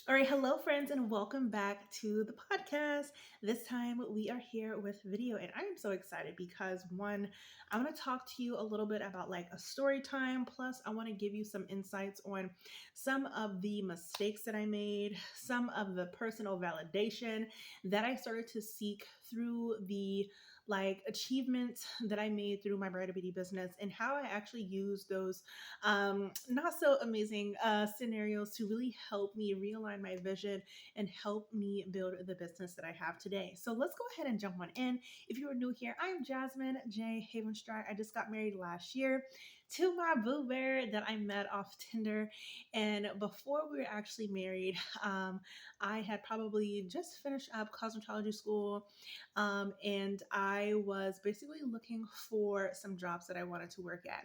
All right, hello, friends, and welcome back to the podcast. This time we are here with video, and I am so excited because one, I want to talk to you a little bit about like a story time. Plus, I want to give you some insights on some of the mistakes that I made, some of the personal validation that I started to seek through the like achievements that I made through my Bridal Beauty business, and how I actually use those not so amazing scenarios to really help me realign my vision and help me build the business that I have today. So let's go ahead and jump on in. If you are new here, I am Jasmine J. Havenstride. I just got married last year to my boo bear that I met off Tinder. And before we were actually married, I had probably just finished up cosmetology school. And I was basically looking for some jobs that I wanted to work at.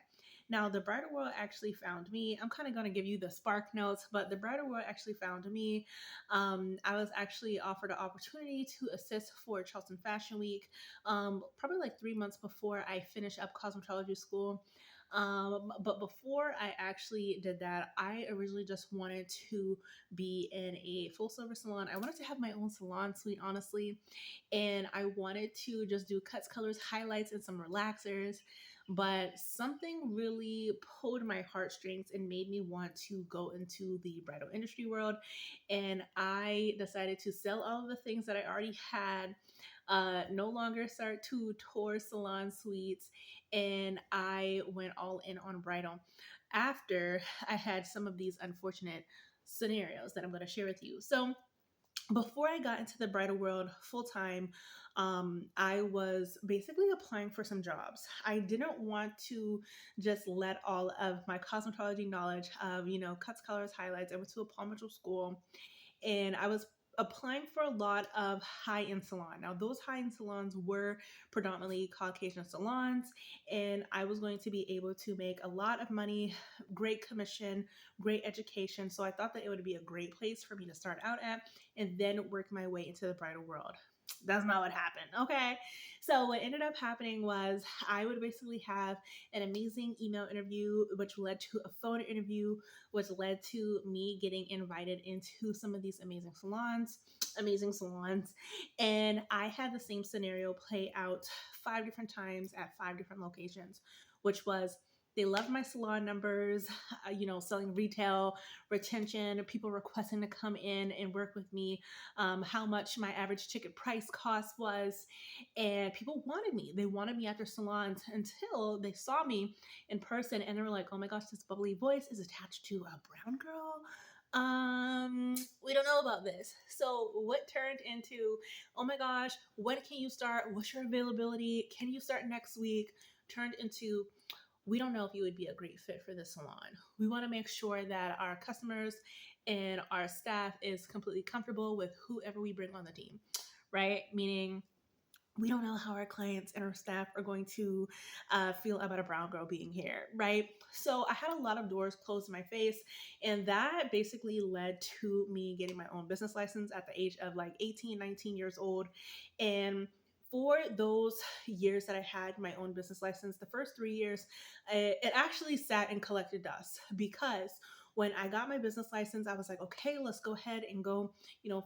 Now, the Bridal World actually found me. I'm kind of going to give you the spark notes, but the Bridal World actually found me. I was actually offered an opportunity to assist for Charleston Fashion Week, probably like 3 months before I finished up cosmetology school. But before I actually did that, I originally just wanted to be in a full service salon. I wanted to have my own salon suite, honestly. And I wanted to just do cuts, colors, highlights, and some relaxers. But something really pulled my heartstrings and made me want to go into the bridal industry world. And I decided to sell all of the things that I already had, no longer start to tour salon suites, and I went all in on bridal after I had some of these unfortunate scenarios that I'm going to share with you. So, before I got into the bridal world full time, I was basically applying for some jobs. I didn't want to just let all of my cosmetology knowledge of, cuts, colors, highlights. I went to a Palm Mitchell school, and I was applying for a lot of high-end salon. Now, those high-end salons were predominantly Caucasian salons, and I was going to be able to make a lot of money, great commission, great education. So I thought that it would be a great place for me to start out at and then work my way into the bridal world. That's not what happened. Okay. So, what ended up happening was I would basically have an amazing email interview, which led to a phone interview, which led to me getting invited into some of these amazing salons. And I had the same scenario play out 5 different times at 5 different locations, which was they loved my salon numbers, selling retail, retention, people requesting to come in and work with me, how much my average ticket price cost was. And people wanted me. They wanted me at their salons until they saw me in person and they were like, oh my gosh, this bubbly voice is attached to a brown girl. We don't know about this. So what turned into, oh my gosh, when can you start? What's your availability? Can you start next week? Turned into, we don't know if you would be a great fit for this salon. We want to make sure that our customers and our staff is completely comfortable with whoever we bring on the team, right? Meaning, we don't know how our clients and our staff are going to feel about a brown girl being here, right? So I had a lot of doors closed in my face, and that basically led to me getting my own business license at the age of like 18, 19 years old. And for those years that I had my own business license, the first 3 years, it actually sat and collected dust because when I got my business license, I was like, okay, let's go ahead and go,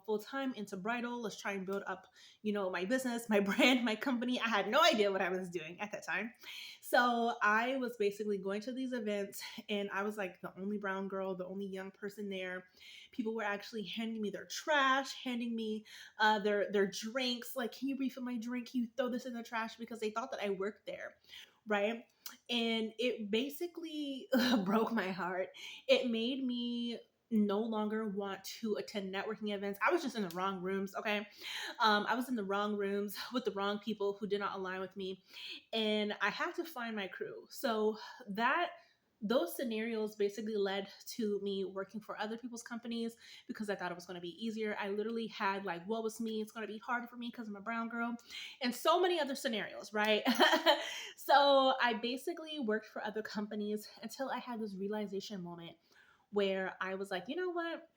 full time into bridal. Let's try and build up, my business, my brand, my company. I had no idea what I was doing at that time. So I was basically going to these events and I was like the only brown girl, the only young person there. People were actually handing me their trash, handing me their drinks. Like, can you refill my drink? Can you throw this in the trash? Because they thought that I worked there. Right. And it basically broke my heart. It made me no longer want to attend networking events. I was just in the wrong rooms. Okay. I was in the wrong rooms with the wrong people who did not align with me. And I had to find my crew. So those scenarios basically led to me working for other people's companies because I thought it was going to be easier. I literally had like, what was me? It's going to be harder for me because I'm a brown girl, and so many other scenarios, right? So I basically worked for other companies until I had this realization moment where I was like, you know what?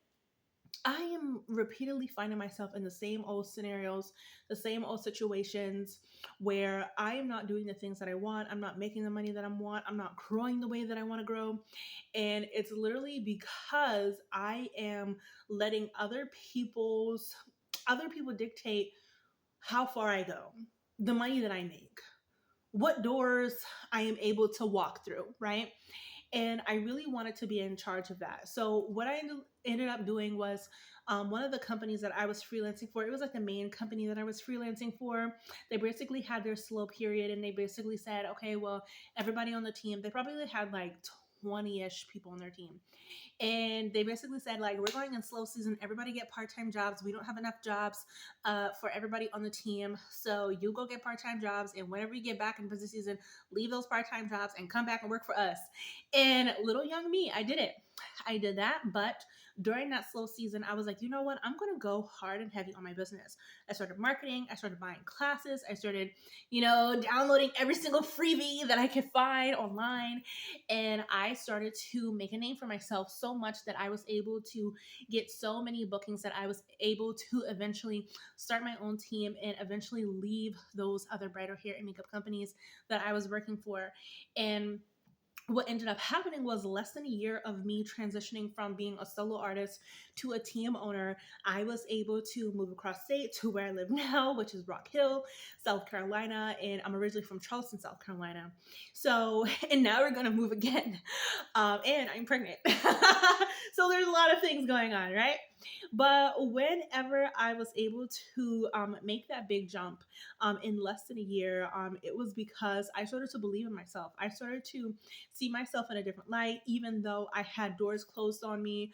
I am repeatedly finding myself in the same old scenarios, the same old situations where I am not doing the things that I want. I'm not making the money that I want. I'm not growing the way that I want to grow. And it's literally because I am letting other people dictate how far I go, the money that I make, what doors I am able to walk through, right? And I really wanted to be in charge of that. So what I ended up doing was one of the companies that I was freelancing for. It was like the main company that I was freelancing for. They basically had their slow period, and they basically said, okay, well, everybody on the team. They probably had like 20-ish people on their team, and they basically said like, we're going in slow season, everybody get part-time jobs, we don't have enough jobs for everybody on the team, so you go get part-time jobs, and whenever you get back in busy season, leave those part-time jobs and come back and work for us. And little young me, I did it. I did that. But during that slow season, I was like, you know what, I'm going to go hard and heavy on my business. I started marketing, I started buying classes, I started, downloading every single freebie that I could find online, and I started to make a name for myself so much that I was able to get so many bookings that I was able to eventually start my own team and eventually leave those other bridal hair and makeup companies that I was working for. And what ended up happening was less than a year of me transitioning from being a solo artist to a team owner. I was able to move across state to where I live now, which is Rock Hill, South Carolina. And I'm originally from Charleston, South Carolina. So, and now we're going to move again. And I'm pregnant. So there's a lot of things going on, right? But whenever I was able to make that big jump in less than a year, it was because I started to believe in myself. I started to see myself in a different light, even though I had doors closed on me,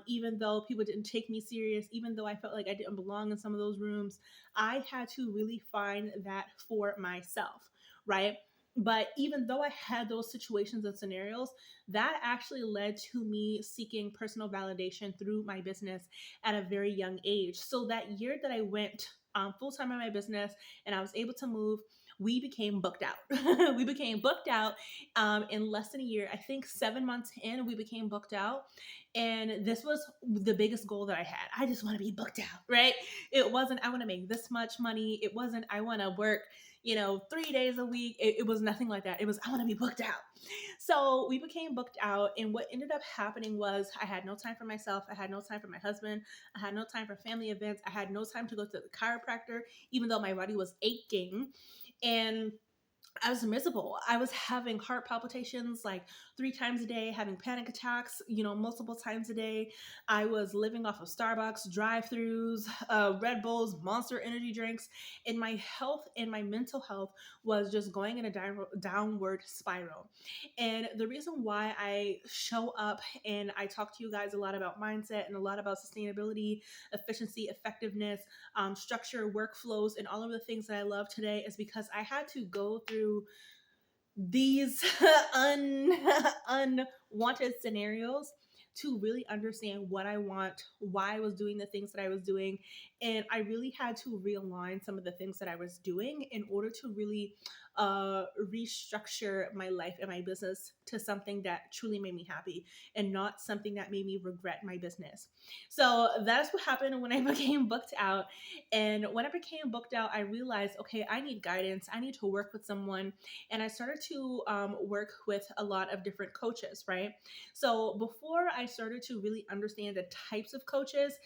even though people didn't take me serious, even though I felt like I didn't belong in some of those rooms. I had to really find that for myself, right? But even though I had those situations and scenarios, that actually led to me seeking personal validation through my business at a very young age. So that year that I went full time in my business and I was able to move, we became booked out. We became booked out in less than a year. I think 7 months in, we became booked out. And this was the biggest goal that I had. I just want to be booked out, right? It wasn't, I want to make this much money. It wasn't, I want to work, 3 days a week. It was nothing like that. It was, I want to be booked out. So we became booked out. And what ended up happening was I had no time for myself. I had no time for my husband. I had no time for family events. I had no time to go to the chiropractor, even though my body was aching. And I was miserable. I was having heart palpitations like 3 times a day, having panic attacks, multiple times a day. I was living off of Starbucks, drive-throughs, Red Bulls, Monster energy drinks, and my health and my mental health was just going in a downward spiral. And the reason why I show up and I talk to you guys a lot about mindset and a lot about sustainability, efficiency, effectiveness, structure, workflows, and all of the things that I love today is because I had to go through these unwanted scenarios to really understand what I want, why I was doing the things that I was doing. And I really had to realign some of the things that I was doing in order to really restructure my life and my business to something that truly made me happy and not something that made me regret my business. So that's what happened when I became booked out. And when I became booked out, I realized, okay, I need guidance. I need to work with someone, and I started to work with a lot of different coaches, right? So before I started to really understand the types of coaches,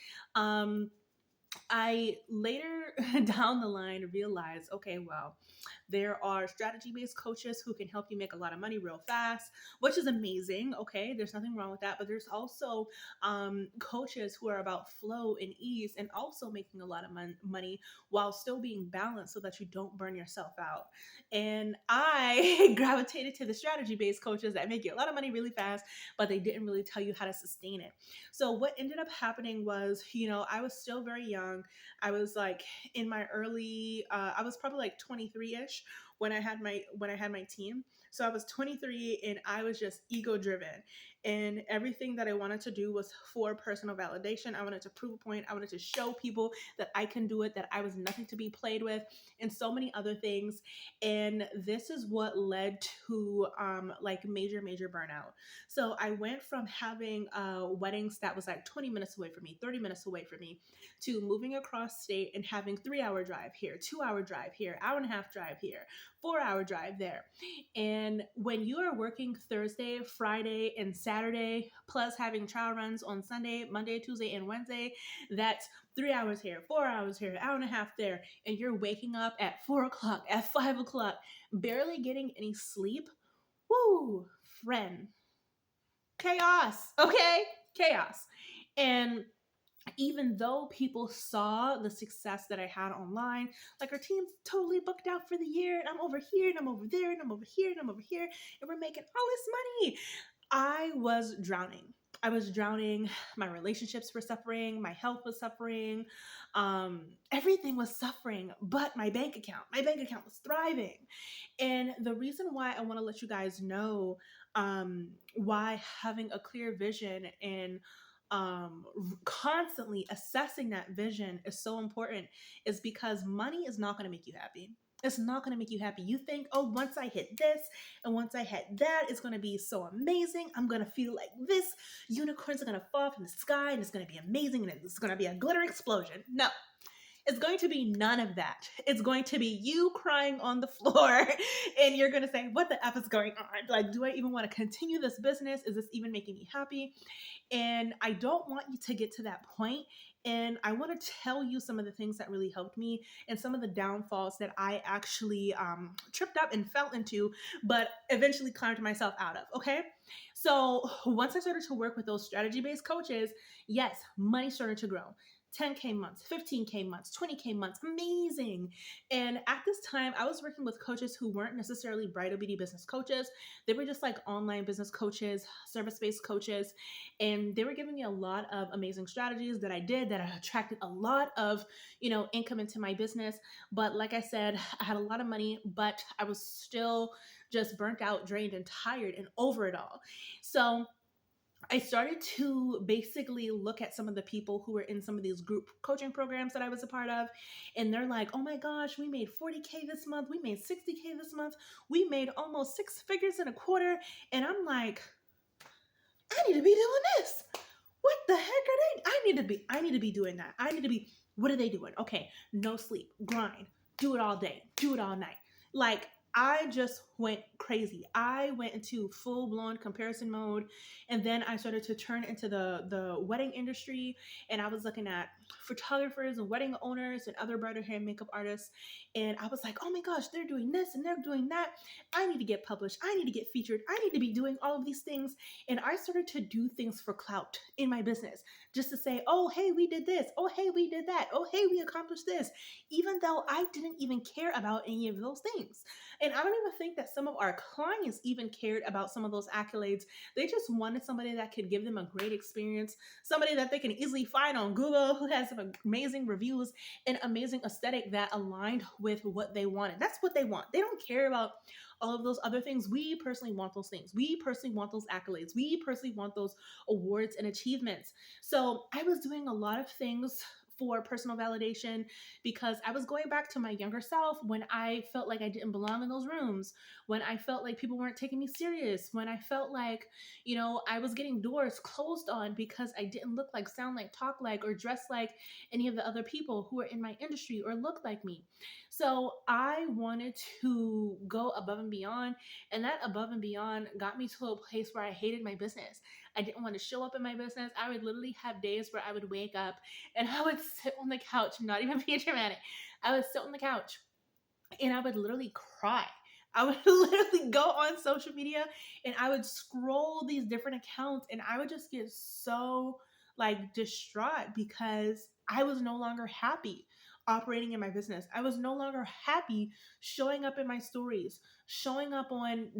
I later down the line realized, okay, well, there are strategy based coaches who can help you make a lot of money real fast, which is amazing. Okay, there's nothing wrong with that. But there's also coaches who are about flow and ease and also making a lot of money while still being balanced so that you don't burn yourself out. And I gravitated to the strategy based coaches that make you a lot of money really fast, but they didn't really tell you how to sustain it. So what ended up happening was, I was still very young. I was like in my early, I was probably like 23-ish when I had my team. So I was 23 and I was just ego driven. And everything that I wanted to do was for personal validation. I wanted to prove a point. I wanted to show people that I can do it, that I was nothing to be played with, and so many other things. And this is what led to like major burnout. So I went from having weddings that was like 20 minutes away from me, 30 minutes away from me, to moving across state and having 3 hour drive here, 2 hour drive here, hour and a half drive here, 4 hour drive there. And when you are working Thursday, Friday, and Saturday, plus having trial runs on Sunday, Monday, Tuesday, and Wednesday, that's 3 hours here, 4 hours here, hour and a half there, and you're waking up at 4 o'clock, at 5 o'clock, barely getting any sleep. Woo, friend, chaos, okay? Chaos. And even though people saw the success that I had online, like our team's totally booked out for the year, and I'm over here, and I'm over there, and I'm over here, and I'm over here, and we're making all this money, I was drowning. I was drowning. My relationships were suffering. My health was suffering. Everything was suffering, but my bank account was thriving. And the reason why I want to let you guys know why having a clear vision and constantly assessing that vision is so important is because money is not going to make you happy. It's not going to make you happy. You think, oh, once I hit this and once I hit that, it's going to be so amazing. I'm going to feel like this. Unicorns are going to fall from the sky and it's going to be amazing and it's going to be a glitter explosion. No, it's going to be none of that. It's going to be you crying on the floor and you're going to say, what the F is going on? Like, do I even want to continue this business? Is this even making me happy? And I don't want you to get to that point. And I want to tell you some of the things that really helped me and some of the downfalls that I actually tripped up and fell into, but eventually climbed myself out of. Okay. So once I started to work with those strategy based coaches, yes, money started to grow. 10K months, 15K months, 20K months, amazing. And at this time, I was working with coaches who weren't necessarily bridal beauty business coaches. They were just like online business coaches, service based coaches. And they were giving me a lot of amazing strategies that I did that attracted a lot of, income into my business. But like I said, I had a lot of money, but I was still just burnt out, drained, and tired and over it all. So I started to basically look at some of the people who were in some of these group coaching programs that I was a part of. And they're like, oh my gosh, we made 40K this month. We made 60K this month. We made almost six figures in a quarter. And I'm like, I need to be doing this. What the heck are they? I need to be doing that. I need to be, what are they doing? Okay, no sleep, grind, do it all day, do it all night. Like, I just went crazy. I went into full blown comparison mode, and then I started to turn into the wedding industry, and I was looking at photographers and wedding owners and other bridal hair and makeup artists, and I was like, oh my gosh, they're doing this and they're doing that. I need to get published. I need to get featured. I need to be doing all of these things, and I started to do things for clout in my business, just to say, oh hey, we did this. Oh hey, we did that. Oh hey, we accomplished this, even though I didn't even care about any of those things. And I don't even think that some of our clients even cared about some of those accolades. They just wanted somebody that could give them a great experience, somebody that they can easily find on Google who has some amazing reviews and amazing aesthetic that aligned with what they wanted. That's what they want. They don't care about all of those other things. We personally want those things. We personally want those accolades. We personally want those awards and achievements. So I was doing a lot of things for personal validation because I was going back to my younger self when I felt like I didn't belong in those rooms, when I felt like people weren't taking me serious, when I felt like, I was getting doors closed on because I didn't look like, sound like, talk like, or dress like any of the other people who were in my industry or looked like me. So I wanted to go above and beyond, and that above and beyond got me to a place where I hated my business. I didn't want to show up in my business. I would literally have days where I would wake up and I would sit on the couch, not even being dramatic. I would sit on the couch and I would literally cry. I would literally go on social media and I would scroll these different accounts and I would just get so like distraught because I was no longer happy operating in my business. I was no longer happy showing up in my stories, showing up on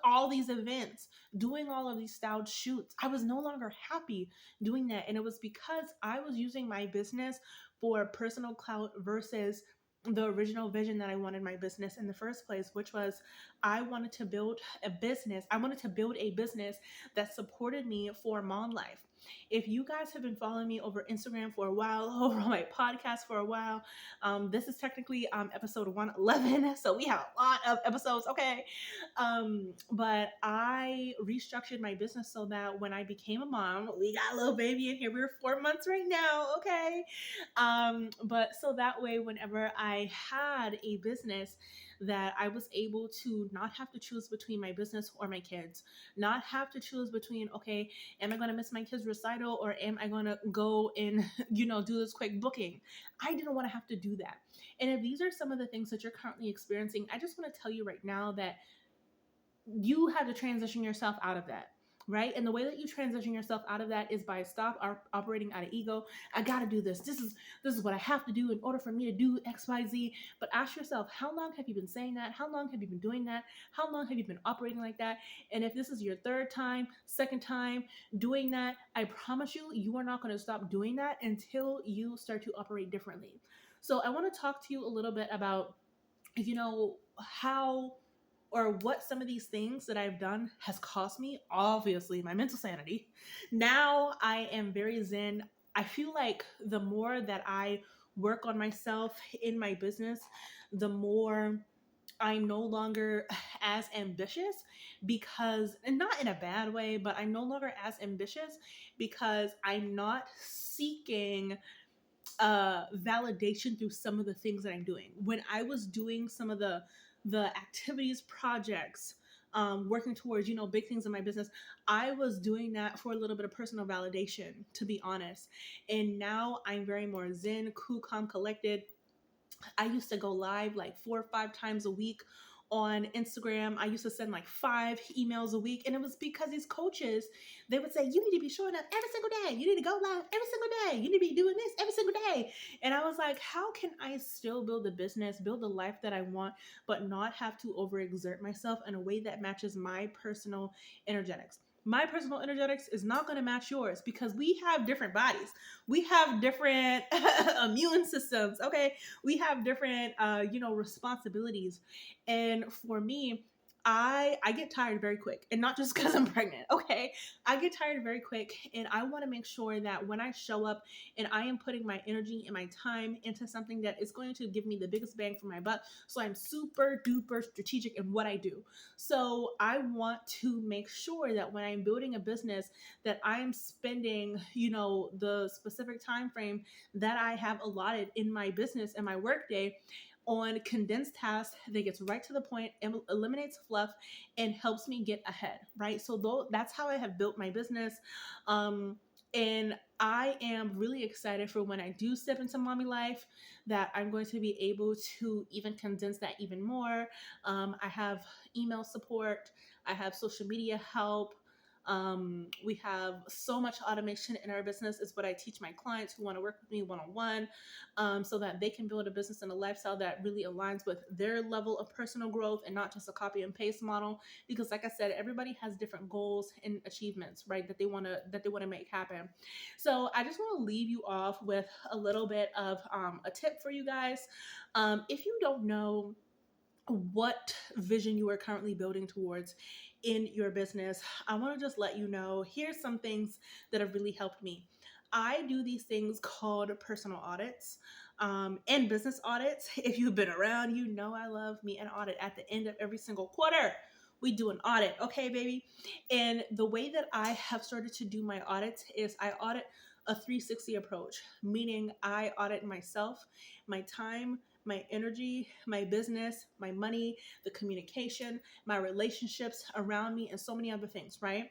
all these events, doing all of these styled shoots. I was no longer happy doing that. And it was because I was using my business for personal clout versus the original vision that I wanted my business in the first place, which was I wanted to build a business. I wanted to build a business that supported me for mom life. If you guys have been following me over Instagram for a while, over on my podcast for a while, this is technically episode 111. So we have a lot of episodes, okay? But I restructured my business so that when I became a mom, we got a little baby in here. We're 4 months right now, okay? But so that way, whenever I had a business, that I was able to not have to choose between my business or my kids, not have to choose between, okay, am I going to miss my kids' recital or am I going to go and, do this quick booking? I didn't want to have to do that. And if these are some of the things that you're currently experiencing, I just want to tell you right now that you have to transition yourself out of that, right? And the way that you transition yourself out of that is by operating out of ego. I got to do this. This is what I have to do in order for me to do XYZ. But ask yourself, how long have you been saying that? How long have you been doing that? How long have you been operating like that? And if this is your third time, second time doing that, I promise you, you are not going to stop doing that until you start to operate differently. So I want to talk to you a little bit about, how or what some of these things that I've done has cost me. Obviously, my mental sanity. Now I am very zen. I feel like the more that I work on myself in my business, the more I'm no longer as ambitious because, and not in a bad way, but I'm no longer as ambitious because I'm not seeking validation through some of the things that I'm doing. When I was doing some of the activities, projects, working towards big things in my business, I was doing that for a little bit of personal validation, to be honest. And now I'm very more zen, cool, calm, collected. I used to go live like 4 or 5 times a week on Instagram. I used to send like 5 emails a week. And it was because these coaches, they would say, you need to be showing up every single day. You need to go live every single day. You need to be doing this every single day. And I was like, how can I still build a business, build the life that I want, but not have to overexert myself in a way that matches my personal energetics? My personal energetics is not going to match yours because we have different bodies. We have different immune systems. Okay, we have different responsibilities. And for me, I get tired very quick, and not just because I'm pregnant. Okay, I get tired very quick, and I want to make sure that when I show up and I am putting my energy and my time into something that is going to give me the biggest bang for my buck, so I'm super duper strategic in what I do. So I want to make sure that when I'm building a business, that I'm spending the specific time frame that I have allotted in my business and my workday on condensed tasks that gets right to the point, eliminates fluff, and helps me get ahead, right? So that's how I have built my business. And I am really excited for when I do step into mommy life, that I'm going to be able to even condense that even more. I have email support, I have social media help. We have so much automation in our business. Is what I teach my clients who want to work with me one-on-one, so that they can build a business and a lifestyle that really aligns with their level of personal growth and not just a copy and paste model. Because like I said, everybody has different goals and achievements, right, that they want to make happen. So I just want to leave you off with a little bit of a tip for you guys. If you don't know what vision you are currently building towards in your business, I want to just let you know, here's some things that have really helped me. I do these things called personal audits, and business audits. If you've been around, you know I love me an audit. At the end of every single quarter, we do an audit, okay, baby? And the way that I have started to do my audits is I audit a 360 approach, meaning I audit myself, my time, my energy, my business, my money, the communication, my relationships around me, and so many other things, right?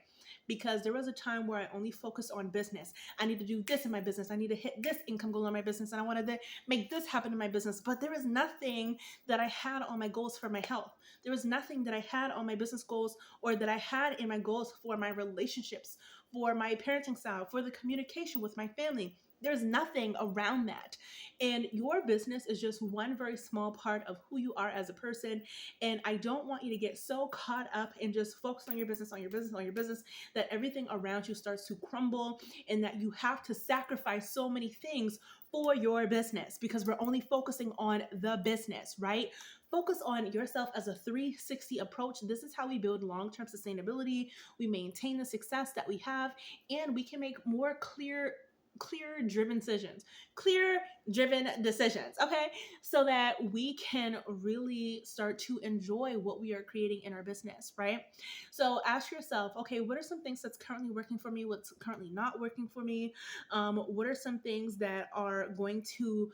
Because there was a time where I only focused on business. I need to do this in my business. I need to hit this income goal in my business. And I wanted to make this happen in my business. But there was nothing that I had on my goals for my health. There was nothing that I had on my business goals or that I had in my goals for my relationships, for my parenting style, for the communication with my family. There's nothing around that. And your business is just one very small part of who you are as a person. And I don't want you to get so caught up and just focus on your business, on your business, on your business, that everything around you starts to crumble and that you have to sacrifice so many things for your business because we're only focusing on the business, right? Focus on yourself as a 360 approach. This is how we build long term sustainability. We maintain the success that we have, and we can make more clear driven decisions, okay, so that we can really start to enjoy what we are creating in our business, right? So ask yourself, okay, what are some things that's currently working for me, what's currently not working for me, what are some things that are going to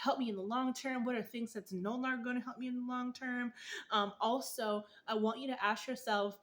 help me in the long term, what are things that's no longer going to help me in the long term. Also, I want you to ask yourself,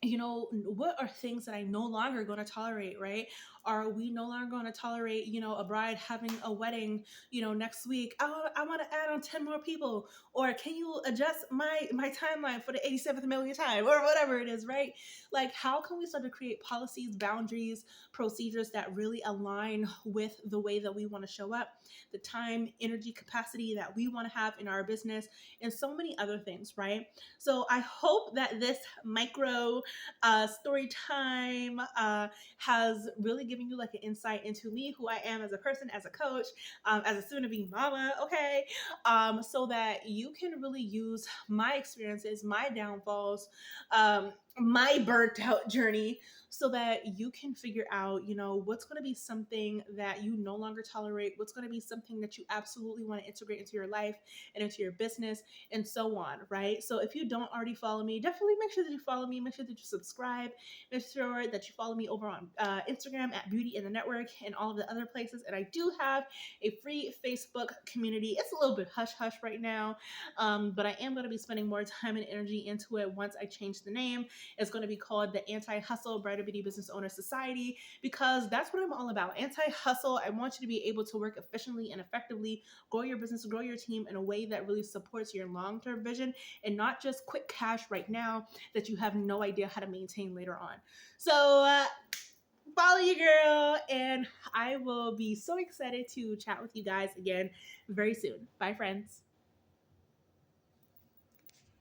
what are things that I no longer going to tolerate, right? Are we no longer going to tolerate, a bride having a wedding, next week? I want to add on 10 more people. Or can you adjust my timeline for the 87th million time or whatever it is, right? Like, how can we start to create policies, boundaries, procedures that really align with the way that we want to show up, the time, energy, capacity that we want to have in our business, and so many other things, right? So I hope that this micro story time has really given you like an insight into me, who I am as a person, as a coach, as a soon-to-be mama, okay? So that you can really use my experiences, my downfalls, my burnt out journey, so that you can figure out, what's going to be something that you no longer tolerate, what's going to be something that you absolutely want to integrate into your life and into your business, and so on, right? So if you don't already follow me, definitely make sure that you follow me, make sure that you subscribe, make sure that you follow me over on Instagram at Beauty in the Network and all of the other places. And I do have a free Facebook community. It's a little bit hush hush right now, but I am going to be spending more time and energy into it once I change the name. It's going to be called the Anti-Hustle Bridal Beauty Business Owner Society, because that's what I'm all about. Anti-hustle. I want you to be able to work efficiently and effectively, grow your business, grow your team in a way that really supports your long-term vision, and not just quick cash right now that you have no idea how to maintain later on. So follow your girl, and I will be so excited to chat with you guys again very soon. Bye, friends.